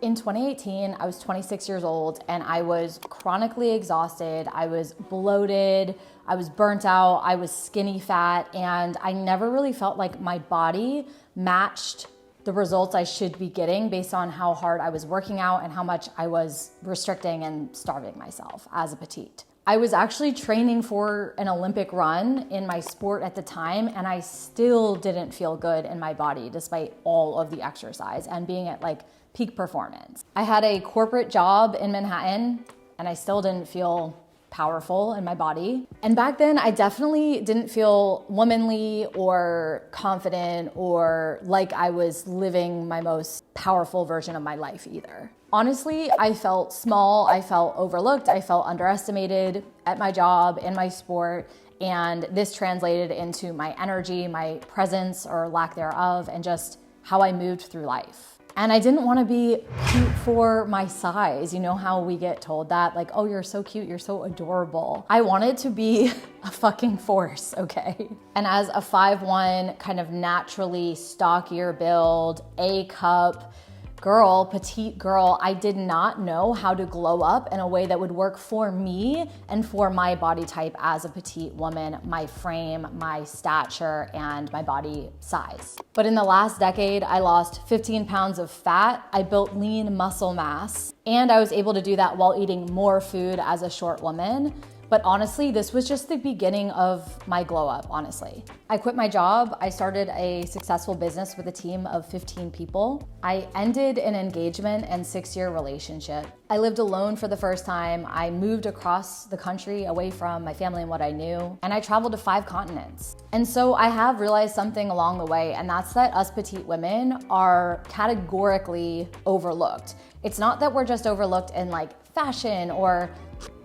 In 2018, I was 26 years old and I was chronically exhausted. I was bloated, I was burnt out, I was skinny fat, and I never really felt like my body matched the results I should be getting based on how hard I was working out and how much I was restricting and starving myself as a petite. I was actually training for an Olympic run in my sport at the time, and I still didn't feel good in my body despite all of the exercise and being at like peak performance. I had a corporate job in Manhattan and I still didn't feel powerful in my body. And back then I definitely didn't feel womanly or confident or like I was living my most powerful version of my life either. Honestly, I felt small, I felt overlooked, I felt underestimated at my job, in my sport, and this translated into my energy, my presence or lack thereof, and just how I moved through life. And I didn't want to be cute for my size. You know how we get told that, like, oh, you're so cute, you're so adorable. I wanted to be a fucking force, okay? And as a 5'1", kind of naturally stockier build, A cup girl, petite girl, I did not know how to glow up in a way that would work for me and for my body type as a petite woman, my frame, my stature, and my body size. But in the last decade, I lost 15 pounds of fat, I built lean muscle mass, and I was able to do that while eating more food as a short woman. But honestly, this was just the beginning of my glow up, honestly. I quit my job. I started a successful business with a team of 15 people. I ended an engagement and 6-year relationship. I lived alone for the first time. I moved across the country away from my family and what I knew, and I traveled to 5 continents. And so I have realized something along the way, and that's that us petite women are categorically overlooked. It's not that we're just overlooked in like fashion or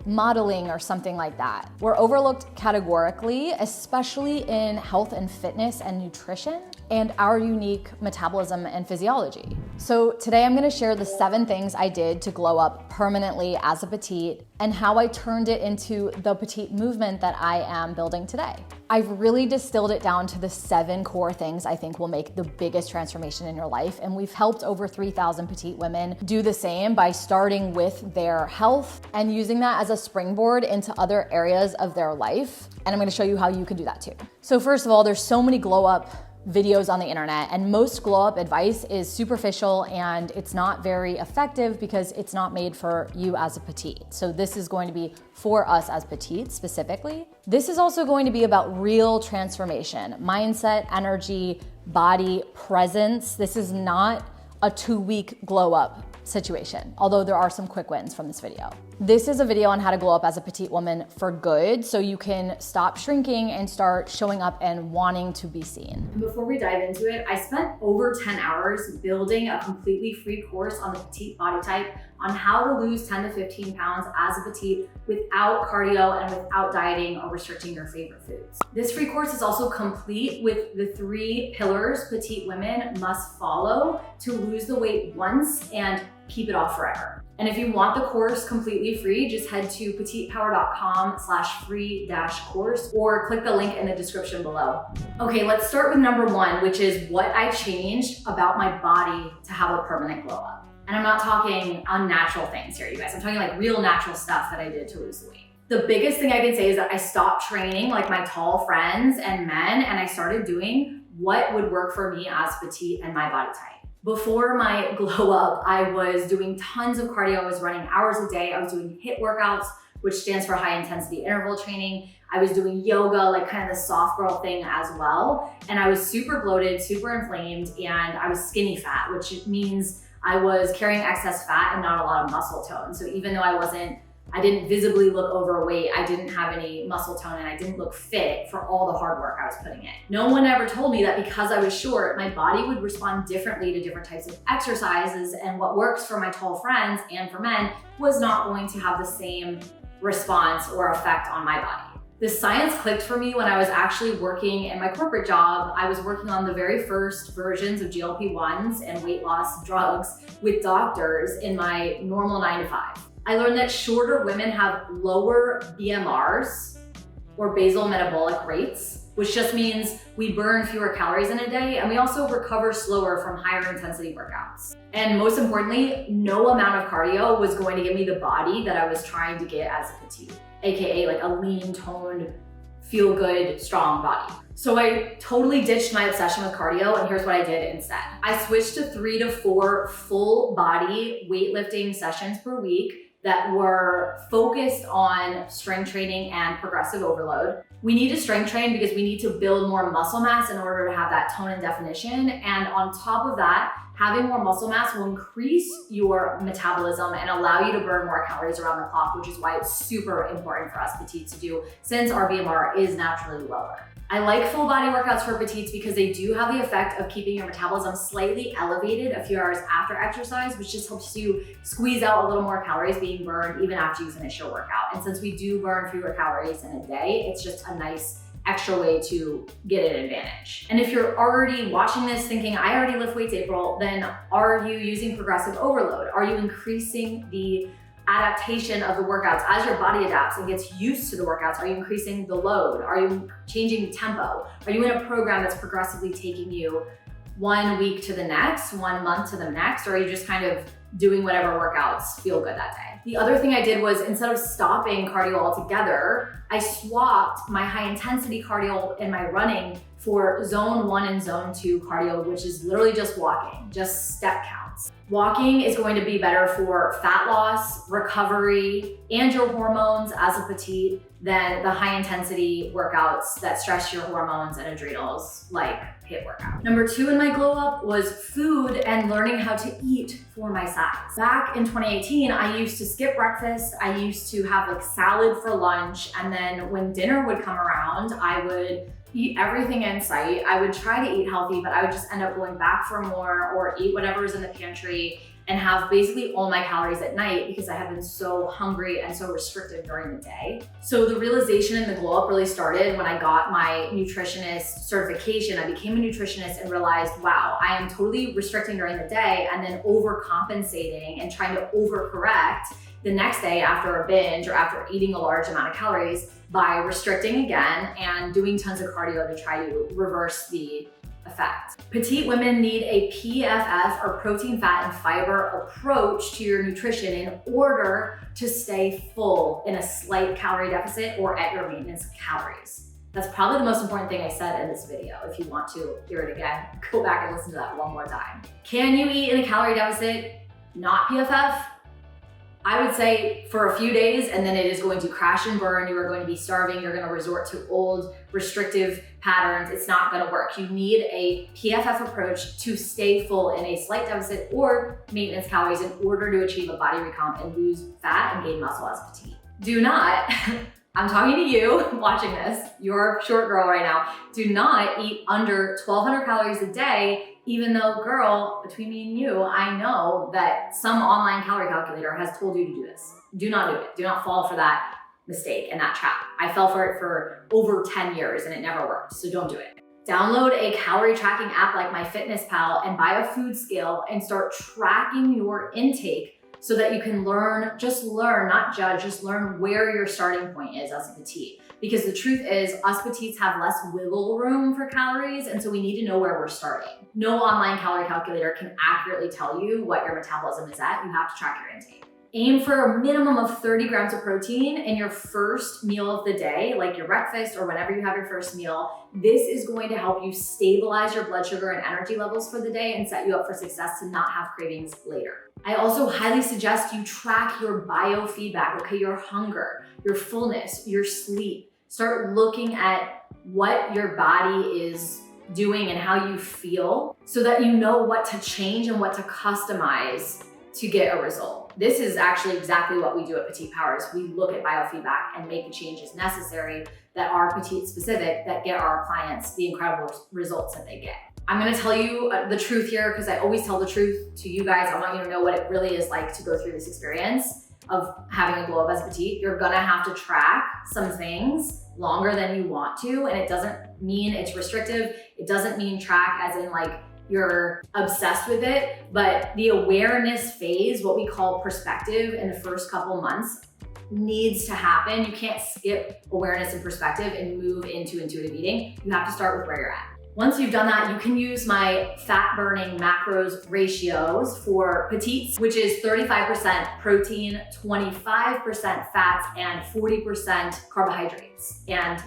modeling or something like that. We're overlooked categorically, especially in health and fitness and nutrition and our unique metabolism and physiology. So today I'm gonna share the 7 things I did to glow up permanently as a petite and how I turned it into the petite movement that I am building today. I've really distilled it down to the 7 core things I think will make the biggest transformation in your life. And we've helped over 3,000 petite women do the same by starting with their health and using that as a springboard into other areas of their life. And I'm gonna show you how you can do that too. So first of all, there's so many glow up videos on the internet, and most glow up advice is superficial and it's not very effective because it's not made for you as a petite. So this is going to be for us as petite specifically. This is also going to be about real transformation, mindset, energy, body, presence. This is not a 2-week glow up situation, although there are some quick wins from this video. This is a video on how to glow up as a petite woman for good, so you can stop shrinking and start showing up and wanting to be seen. Before we dive into it, I spent over 10 hours building a completely free course on the petite body type on how to lose 10 to 15 pounds as a petite without cardio and without dieting or restricting your favorite foods. This free course is also complete with the 3 pillars petite women must follow to lose the weight once and keep it off forever. And if you want the course completely free, just head to petitepower.com/free-course or click the link in the description below. Okay, let's start with number 1, which is what I changed about my body to have a permanent glow up. And I'm not talking unnatural things here, you guys. I'm talking like real natural stuff that I did to lose the weight. The biggest thing I can say is that I stopped training like my tall friends and men, and I started doing what would work for me as petite and my body type. Before my glow up, I was doing tons of cardio. I was running hours a day. I was doing HIIT workouts, which stands for high intensity interval training. I was doing yoga, like kind of the soft girl thing as well. And I was super bloated, super inflamed, and I was skinny fat, which means I was carrying excess fat and not a lot of muscle tone. So even though I didn't visibly look overweight, I didn't have any muscle tone, and I didn't look fit for all the hard work I was putting in. No one ever told me that because I was short, my body would respond differently to different types of exercises, and what works for my tall friends and for men was not going to have the same response or effect on my body. The science clicked for me when I was actually working in my corporate job. I was working on the very first versions of GLP-1s and weight loss drugs with doctors in my normal 9 to 5. I learned that shorter women have lower BMRs or basal metabolic rates which just means we burn fewer calories in a day and we also recover slower from higher intensity workouts. And most importantly, no amount of cardio was going to give me the body that I was trying to get as a petite, AKA like a lean, toned, feel good, strong body. So I totally ditched my obsession with cardio, and here's what I did instead. I switched to 3 to 4 full body weightlifting sessions per week that were focused on strength training and progressive overload. We need to strength train because we need to build more muscle mass in order to have that tone and definition. And on top of that, having more muscle mass will increase your metabolism and allow you to burn more calories around the clock, which is why it's super important for us petites to do since our BMR is naturally lower. I like full body workouts for petites because they do have the effect of keeping your metabolism slightly elevated a few hours after exercise, which just helps you squeeze out a little more calories being burned even after you finish your workout. And since we do burn fewer calories in a day, it's just a nice extra way to get an advantage. And if you're already watching this thinking, I already lift weights April, then are you using progressive overload? Are you increasing the adaptation of the workouts as your body adapts and gets used to the workouts? Are you increasing the load? Are you changing the tempo? Are you in a program that's progressively taking you 1 week to the next, 1 month to the next, or are you just kind of doing whatever workouts feel good that day? The other thing I did was instead of stopping cardio altogether, I swapped my high intensity cardio and my running for zone 1 and zone 2 cardio, which is literally just walking, just step counts. Walking is going to be better for fat loss, recovery, and your hormones as a petite than the high intensity workouts that stress your hormones and adrenals like HIIT workout. Number 2 in my glow up was food and learning how to eat for my size. Back in 2018, I used to skip breakfast. I used to have like salad for lunch. And then when dinner would come around, I would eat everything in sight. I would try to eat healthy, but I would just end up going back for more or eat whatever's in the pantry and have basically all my calories at night because I had been so hungry and so restricted during the day. So the realization in the glow up really started when I got my nutritionist certification. I became a nutritionist and realized, wow, I am totally restricting during the day and then overcompensating and trying to overcorrect the next day after a binge or after eating a large amount of calories by restricting again and doing tons of cardio to try to reverse the effect. Petite women need a PFF or protein, fat, and fiber approach to your nutrition in order to stay full in a slight calorie deficit or at your maintenance calories. That's probably the most important thing I said in this video. If you want to hear it again, go back and listen to that one more time. Can you eat in a calorie deficit, not PFF? I would say for a few days, and then it is going to crash and burn. You are going to be starving. You're going to resort to old restrictive patterns. It's not going to work. You need a PFF approach to stay full in a slight deficit or maintenance calories in order to achieve a body recomp and lose fat and gain muscle as petite. Do not, I'm talking to you watching this, you're a short girl right now, do not eat under 1,200 calories a day. Even though, girl, between me and you, I know that some online calorie calculator has told you to do this. Do not do it. Do not fall for that mistake and that trap. I fell for it for over 10 years and it never worked, so don't do it. Download a calorie tracking app like MyFitnessPal and buy a food scale and start tracking your intake so that you can learn, just learn, not judge, just learn where your starting point is as a petite. Because the truth is, us petites have less wiggle room for calories, and so we need to know where we're starting. No online calorie calculator can accurately tell you what your metabolism is at. You have to track your intake. Aim for a minimum of 30 grams of protein in your first meal of the day, like your breakfast or whenever you have your first meal. This is going to help you stabilize your blood sugar and energy levels for the day and set you up for success to not have cravings later. I also highly suggest you track your biofeedback, okay? Your hunger, your fullness, your sleep. Start looking at what your body is doing and how you feel so that you know what to change and what to customize to get a result. This is actually exactly what we do at Petite Powers. We look at biofeedback and make the changes necessary that are petite specific that get our clients the incredible results that they get. I'm gonna tell you the truth here because I always tell the truth to you guys. I want you to know what it really is like to go through this experience of having a glow up as a petite. You're gonna have to track some things longer than you want to, and it doesn't mean it's restrictive. It doesn't mean track as in like you're obsessed with it, but the awareness phase, what we call perspective in the first couple months, needs to happen. You can't skip awareness and perspective and move into intuitive eating. You have to start with where you're at. Once you've done that, you can use my fat burning macros ratios for petites, which is 35% protein, 25% fats, and 40% carbohydrates. And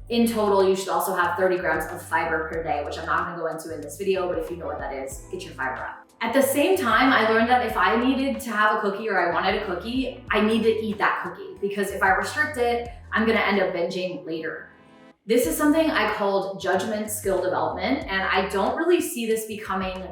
in total, you should also have 30 grams of fiber per day, which I'm not gonna go into in this video, but if you know what that is, get your fiber up. At the same time, I learned that if I needed to have a cookie or I wanted a cookie, I need to eat that cookie, because if I restrict it, I'm gonna end up binging later. This is something I called judgment skill development, and I don't really see this becoming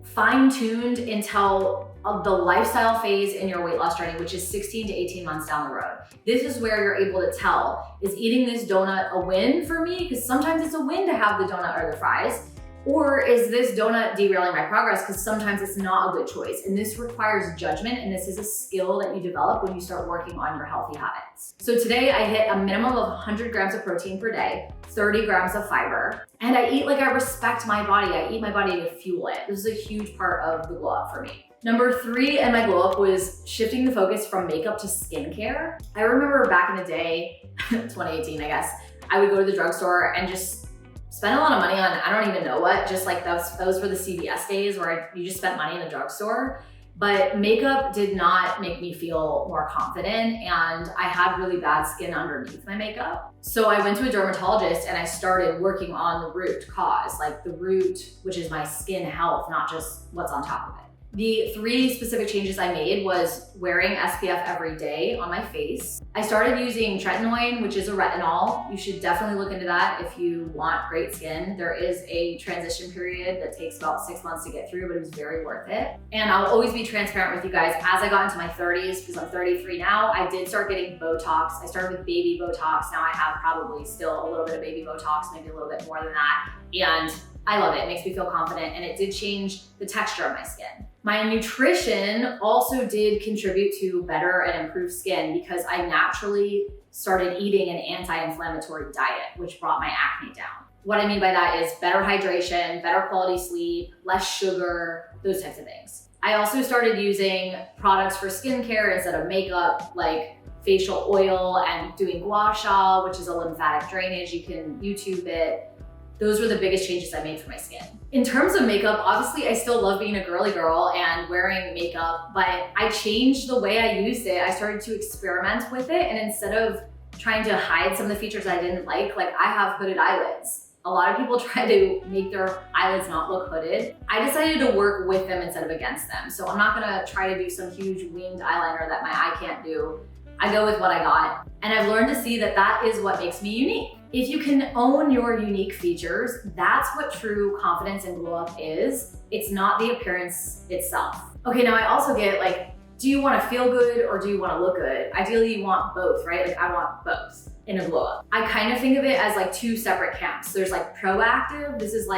fine-tuned until the lifestyle phase in your weight loss journey, which is 16 to 18 months down the road. This is where you're able to tell, is eating this donut a win for me? Because sometimes it's a win to have the donut or the fries. Or is this donut derailing my progress? Because sometimes it's not a good choice. And this requires judgment, and this is a skill that you develop when you start working on your healthy habits. So today I hit a minimum of 100 grams of protein per day, 30 grams of fiber, and I eat like I respect my body. I eat my body to fuel it. This is a huge part of the glow up for me. Number 3 in my glow up was shifting the focus from makeup to skincare. I remember back in the day, 2018, I guess, I would go to the drugstore and just spend a lot of money on, I don't even know what, just like those were the CVS days where you just spent money in the drugstore. But makeup did not make me feel more confident, and I had really bad skin underneath my makeup. So I went to a dermatologist and I started working on the root cause, like the root, which is my skin health, not just what's on top of it. The 3 specific changes I made was wearing SPF every day on my face. I started using tretinoin, which is a retinol. You should definitely look into that if you want great skin. There is a transition period that takes about 6 months to get through, but it was very worth it. And I'll always be transparent with you guys. As I got into my 30s, because I'm 33 now, I did start getting Botox. I started with baby Botox. Now I have probably still a little bit of baby Botox, maybe a little bit more than that. And I love it. It makes me feel confident, and it did change the texture of my skin. My nutrition also did contribute to better and improved skin because I naturally started eating an anti-inflammatory diet, which brought my acne down. What I mean by that is better hydration, better quality sleep, less sugar, those types of things. I also started using products for skincare instead of makeup, like facial oil and doing gua sha, which is a lymphatic drainage. You can YouTube it. Those were the biggest changes I made for my skin. In terms of makeup, obviously I still love being a girly girl and wearing makeup, but I changed the way I used it. I started to experiment with it, and instead of trying to hide some of the features I didn't like I have hooded eyelids. A lot of people try to make their eyelids not look hooded. I decided to work with them instead of against them. So I'm not gonna try to do some huge winged eyeliner that my eye can't do. I go with what I got. And I've learned to see that that is what makes me unique. If you can own your unique features, that's what true confidence and glow up is. It's not the appearance itself. Okay, now I also get do you wanna feel good or do you wanna look good? Ideally you want both, right? I want both in a glow up. I kind of think of it as 2 separate camps. There's proactive, this is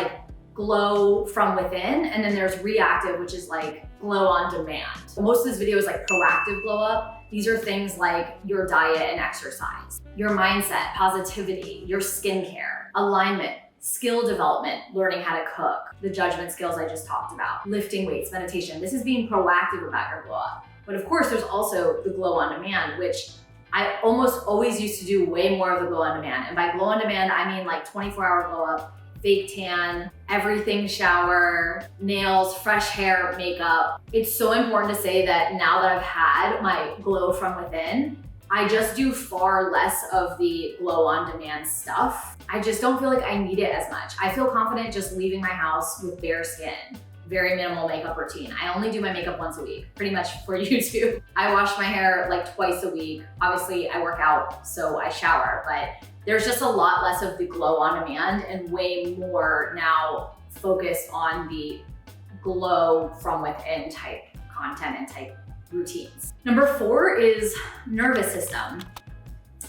glow from within, and then there's reactive, which is glow on demand. Most of this video is proactive glow up. These are things like your diet and exercise, your mindset, positivity, your skincare, alignment, skill development, learning how to cook, the judgment skills I just talked about, lifting weights, meditation. This is being proactive about your glow up. But of course, there's also the glow on demand, which I almost always used to do way more of the glow on demand. And by glow on demand, I mean 24-hour glow up, fake tan, everything shower, nails, fresh hair, makeup. It's so important to say that now that I've had my glow from within, I just do far less of the glow on demand stuff. I just don't feel like I need it as much. I feel confident just leaving my house with bare skin. Very minimal makeup routine. I only do my makeup once a week, pretty much for YouTube. I wash my hair twice a week. Obviously I work out, so I shower, but there's just a lot less of the glow on demand and way more now focused on the glow from within type content and type routines. Number 4 is nervous system.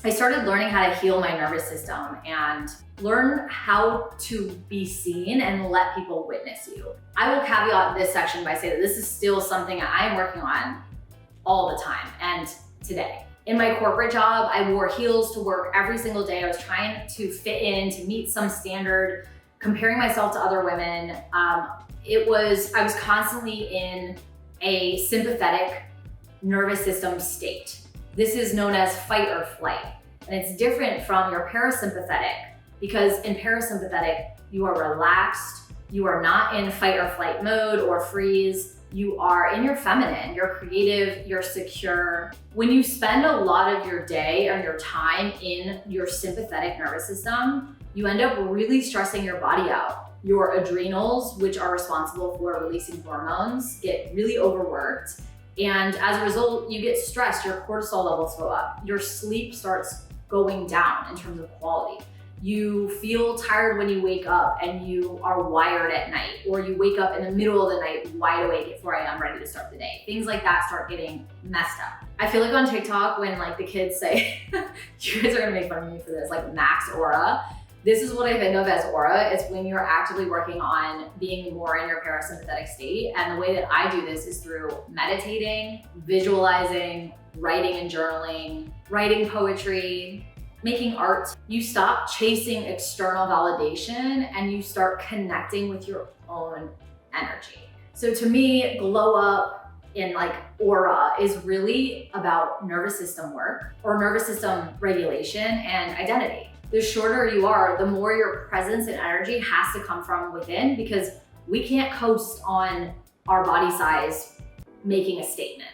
I started learning how to heal my nervous system and learn how to be seen and let people witness you. I will caveat this section by saying that this is still something I am working on all the time and today. In my corporate job, I wore heels to work every single day. I was trying to fit in, to meet some standard, comparing myself to other women. I was constantly in a sympathetic nervous system state. This is known as fight or flight. And it's different from your parasympathetic, because in parasympathetic, you are relaxed, you are not in fight or flight mode or freeze. You are in your feminine, you're creative, you're secure. When you spend a lot of your day or your time in your sympathetic nervous system, you end up really stressing your body out. Your adrenals, which are responsible for releasing hormones, get really overworked. And as a result, you get stressed, your cortisol levels go up, your sleep starts going down in terms of quality. You feel tired when you wake up and you are wired at night, or you wake up in the middle of the night wide awake at 4 a.m. ready to start the day. Things like that start getting messed up. I feel like on TikTok when like the kids say, you guys are gonna make fun of me for this, like max aura. This is what I think of as aura. It's when you're actively working on being more in your parasympathetic state. And the way that I do this is through meditating, visualizing, writing and journaling, writing poetry, making art. You stop chasing external validation and you start connecting with your own energy. So to me, glow up in like aura is really about nervous system work or nervous system regulation and identity. The shorter you are, the more your presence and energy has to come from within, because we can't coast on our body size making a statement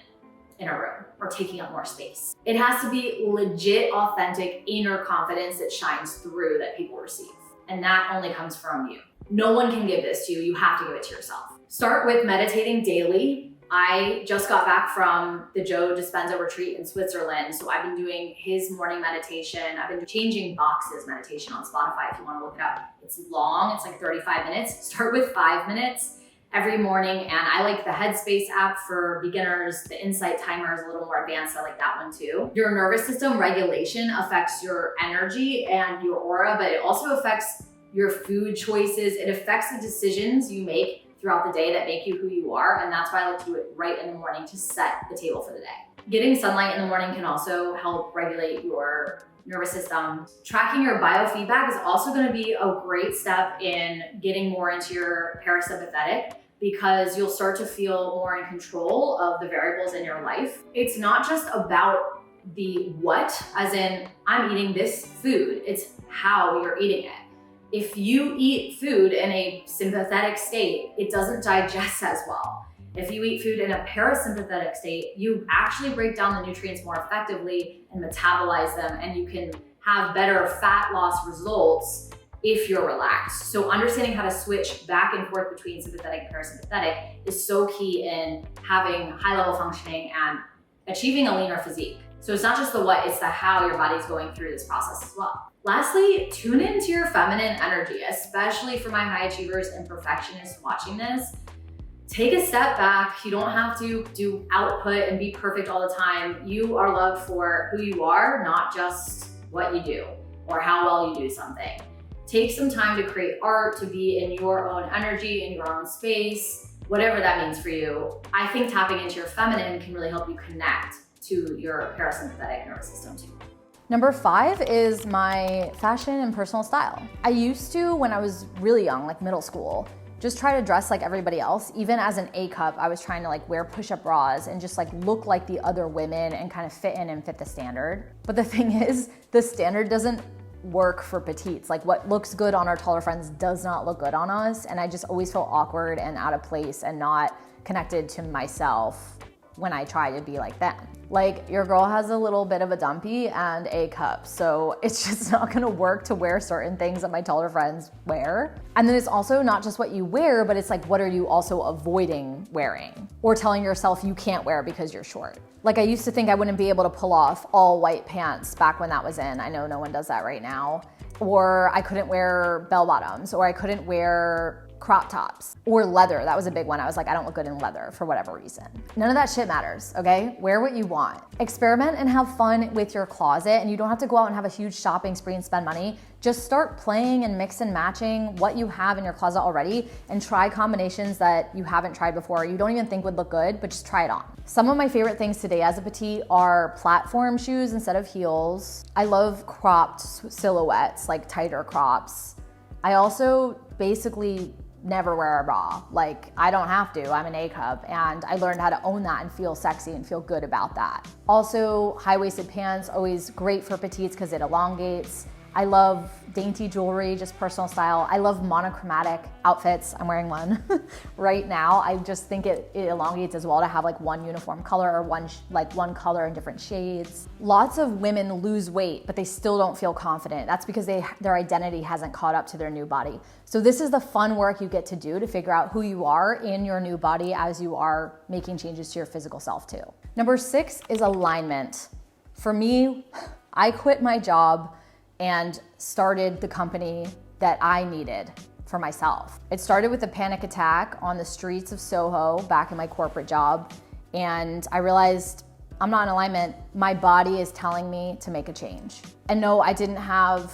in a room or taking up more space. It has to be legit, authentic, inner confidence that shines through that people receive. And that only comes from you. No one can give this to you. You have to give it to yourself. Start with meditating daily. I just got back from the Joe Dispenza retreat in Switzerland. So I've been doing his morning meditation. I've been changing boxes meditation on Spotify if you want to look it up. It's long, it's like 35 minutes. Start with 5 minutes every morning. And I like the Headspace app for beginners. The Insight timer is a little more advanced. I like that one too. Your nervous system regulation affects your energy and your aura, but it also affects your food choices. It affects the decisions you make throughout the day that make you who you are. And that's why I like to do it right in the morning to set the table for the day. Getting sunlight in the morning can also help regulate your nervous system. Tracking your biofeedback is also going to be a great step in getting more into your parasympathetic, because you'll start to feel more in control of the variables in your life. It's not just about the what, as in I'm eating this food, it's how you're eating it. If you eat food in a sympathetic state, it doesn't digest as well. If you eat food in a parasympathetic state, you actually break down the nutrients more effectively and metabolize them, and you can have better fat loss results if you're relaxed. So understanding how to switch back and forth between sympathetic and parasympathetic is so key in having high level functioning and achieving a leaner physique. So it's not just the what, it's the how your body's going through this process as well. Lastly, tune into your feminine energy, especially for my high achievers and perfectionists watching this. Take a step back. You don't have to do output and be perfect all the time. You are loved for who you are, not just what you do or how well you do something. Take some time to create art, to be in your own energy, in your own space, whatever that means for you. I think tapping into your feminine can really help you connect to your parasympathetic nervous system too. Number 5 is my fashion and personal style. I used to, when I was really young, like middle school, just try to dress like everybody else. Even as an A cup, I was trying to like wear push-up bras and just like look like the other women and kind of fit in and fit the standard. But the thing is, the standard doesn't work for petites. Like what looks good on our taller friends does not look good on us. And I just always felt awkward and out of place and not connected to myself when I try to be like them. Like your girl has a little bit of a dumpy and A cup, so it's just not gonna work to wear certain things that my taller friends wear. And then it's also not just what you wear, but it's like, what are you also avoiding wearing or telling yourself you can't wear because you're short? Like I used to think I wouldn't be able to pull off all white pants back when that was in. I know no one does that right now. Or I couldn't wear bell bottoms, or I couldn't wear crop tops or leather. That was a big one. I was like, I don't look good in leather for whatever reason. None of that shit matters, okay? Wear what you want. Experiment and have fun with your closet, and you don't have to go out and have a huge shopping spree and spend money. Just start playing and mix and matching what you have in your closet already and try combinations that you haven't tried before, you don't even think would look good, but just try it on. Some of my favorite things today as a petite are platform shoes instead of heels. I love cropped silhouettes, like tighter crops. I also basically never wear a bra. Like, I don't have to, I'm an A cup, and I learned how to own that and feel sexy and feel good about that. Also, high-waisted pants, always great for petites because it elongates. I love dainty jewelry, just personal style. I love monochromatic outfits. I'm wearing one right now. I just think it elongates as well to have like one uniform color or one color in different shades. Lots of women lose weight, but they still don't feel confident. That's because their identity hasn't caught up to their new body. So this is the fun work you get to do to figure out who you are in your new body as you are making changes to your physical self too. Number 6 is alignment. For me, I quit my job and started the company that I needed for myself. It started with a panic attack on the streets of Soho back in my corporate job, and I realized I'm not in alignment. My body is telling me to make a change. And no, I didn't have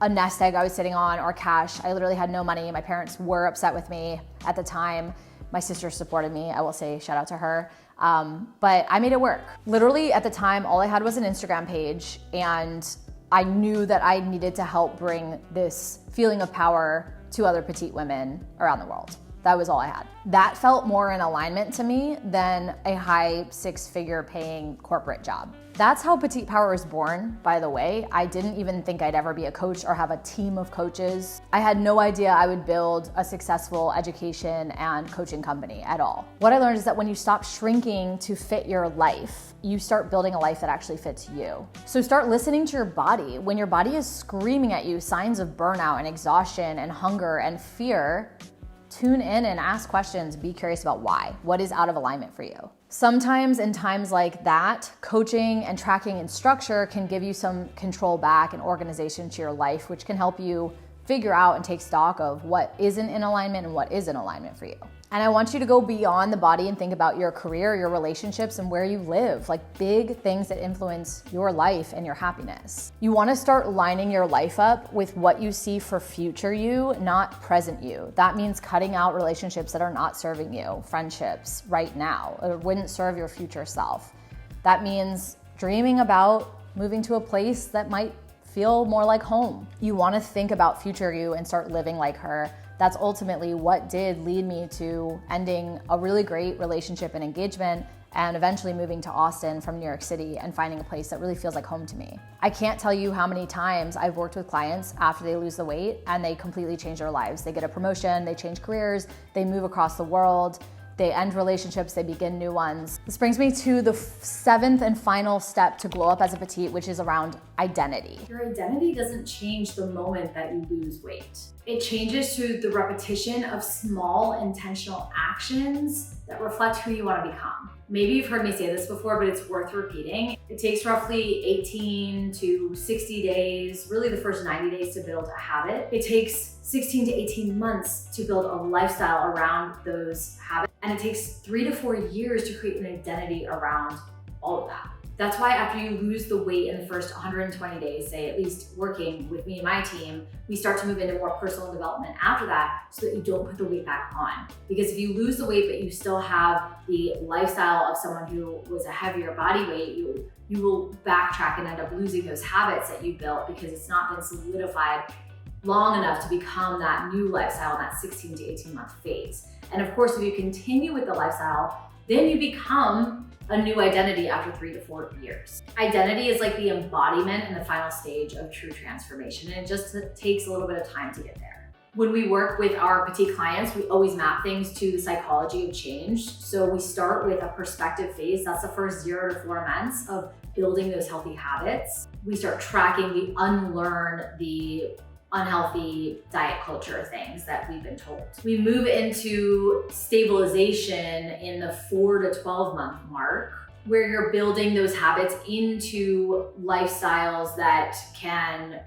a nest egg I was sitting on or cash. I literally had no money. My parents were upset with me at the time. My sister supported me, I will say, shout out to her. But I made it work. Literally at the time, all I had was an Instagram page, and I knew that I needed to help bring this feeling of power to other petite women around the world. That was all I had. That felt more in alignment to me than a high 6-figure paying corporate job. That's how Petite Power was born, by the way. I didn't even think I'd ever be a coach or have a team of coaches. I had no idea I would build a successful education and coaching company at all. What I learned is that when you stop shrinking to fit your life, you start building a life that actually fits you. So start listening to your body. When your body is screaming at you signs of burnout and exhaustion and hunger and fear, tune in and ask questions. Be curious about why. What is out of alignment for you? Sometimes in times like that, coaching and tracking and structure can give you some control back and organization to your life, which can help you figure out and take stock of what isn't in alignment and what is in alignment for you. And I want you to go beyond the body and think about your career, your relationships, and where you live, like big things that influence your life and your happiness. You want to start lining your life up with what you see for future you, not present you. That means cutting out relationships that are not serving you, friendships right now, or wouldn't serve your future self. That means dreaming about moving to a place that might feel more like home. You want to think about future you and start living like her. That's ultimately what did lead me to ending a really great relationship and engagement and eventually moving to Austin from New York City and finding a place that really feels like home to me. I can't tell you how many times I've worked with clients after they lose the weight and they completely change their lives. They get a promotion, they change careers, they move across the world, they end relationships, they begin new ones. This brings me to the 7th and final step to glow up as a petite, which is around identity. Your identity doesn't change the moment that you lose weight. It changes through the repetition of small intentional actions that reflect who you want to become. Maybe you've heard me say this before, but it's worth repeating. It takes roughly 18 to 60 days, really the first 90 days to build a habit. It takes 16 to 18 months to build a lifestyle around those habits. And it takes 3 to 4 years to create an identity around all of that. That's why after you lose the weight in the first 120 days, say at least working with me and my team, we start to move into more personal development after that so that you don't put the weight back on. Because if you lose the weight but you still have the lifestyle of someone who was a heavier body weight, you will backtrack and end up losing those habits that you built because it's not been solidified long enough to become that new lifestyle in that 16 to 18 month phase. And of course, if you continue with the lifestyle, then you become a new identity after 3 to 4 years. Identity is like the embodiment and the final stage of true transformation, and it just takes a little bit of time to get there. When we work with our petite clients, we always map things to the psychology of change. So we start with a perspective phase. That's the first 0 to 4 months of building those healthy habits. We start tracking, we unlearn the unhealthy diet culture things that we've been told. We move into stabilization in the 4 to 12 month mark, where you're building those habits into lifestyles that can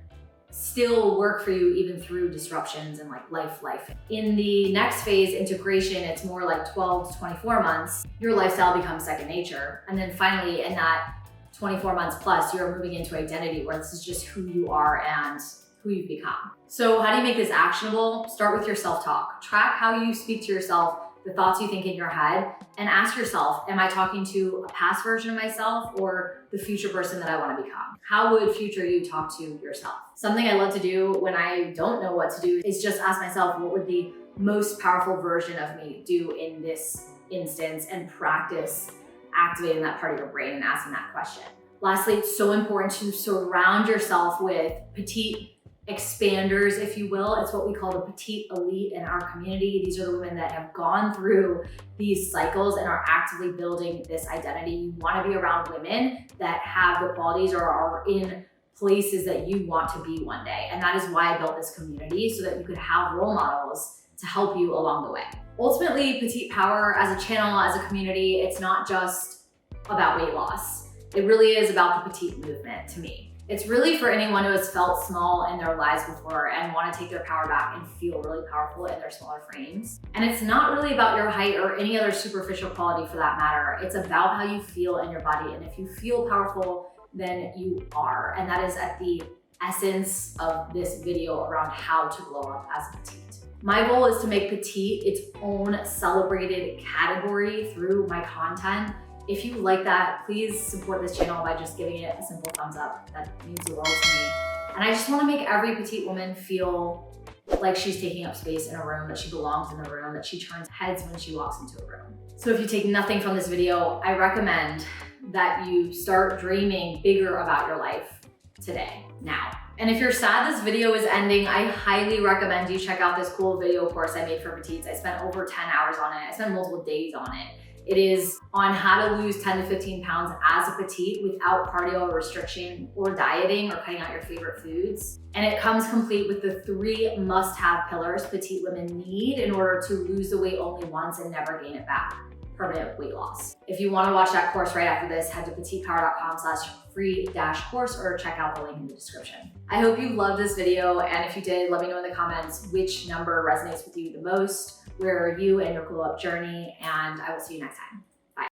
still work for you even through disruptions and like life. In the next phase, integration, it's more like 12 to 24 months. Your lifestyle becomes second nature. And then finally, in that 24 months plus, you're moving into identity, where this is just who you are and who you've become. So how do you make this actionable? Start with your self-talk. Track how you speak to yourself, the thoughts you think in your head, and ask yourself, am I talking to a past version of myself or the future person that I want to become? How would future you talk to yourself? Something I love to do when I don't know what to do is just ask myself, what would the most powerful version of me do in this instance and practice activating that part of your brain and asking that question. Lastly, it's so important to surround yourself with petite expanders, if you will. It's what we call the petite elite in our community. These are the women that have gone through these cycles and are actively building this identity. You want to be around women that have the qualities or are in places that you want to be one day. And that is why I built this community, so that you could have role models to help you along the way. Ultimately, Petite Power as a channel, as a community, it's not just about weight loss. It really is about the petite movement to me. It's really for anyone who has felt small in their lives before and want to take their power back and feel really powerful in their smaller frames. And it's not really about your height or any other superficial quality for that matter. It's about how you feel in your body. And if you feel powerful, then you are. And that is at the essence of this video around how to glow up as a petite. My goal is to make petite its own celebrated category through my content. If you like that, please support this channel by just giving it a simple thumbs up. That means the world to me. And I just want to make every petite woman feel like she's taking up space in a room, that she belongs in the room, that she turns heads when she walks into a room. So if you take nothing from this video, I recommend that you start dreaming bigger about your life today, now. And if you're sad this video is ending, I highly recommend you check out this cool video course I made for petites. I spent over 10 hours on it. I spent multiple days on it. It is on how to lose 10 to 15 pounds as a petite without cardio or restriction or dieting or cutting out your favorite foods. And it comes complete with the 3 must-have pillars petite women need in order to lose the weight only once and never gain it back. Permanent weight loss. If you want to watch that course right after this, head to petitepower.com/free-course or check out the link in the description. I hope you loved this video, and if you did, let me know in the comments which number resonates with you the most. Where are you in your glow up journey? And I will see you next time.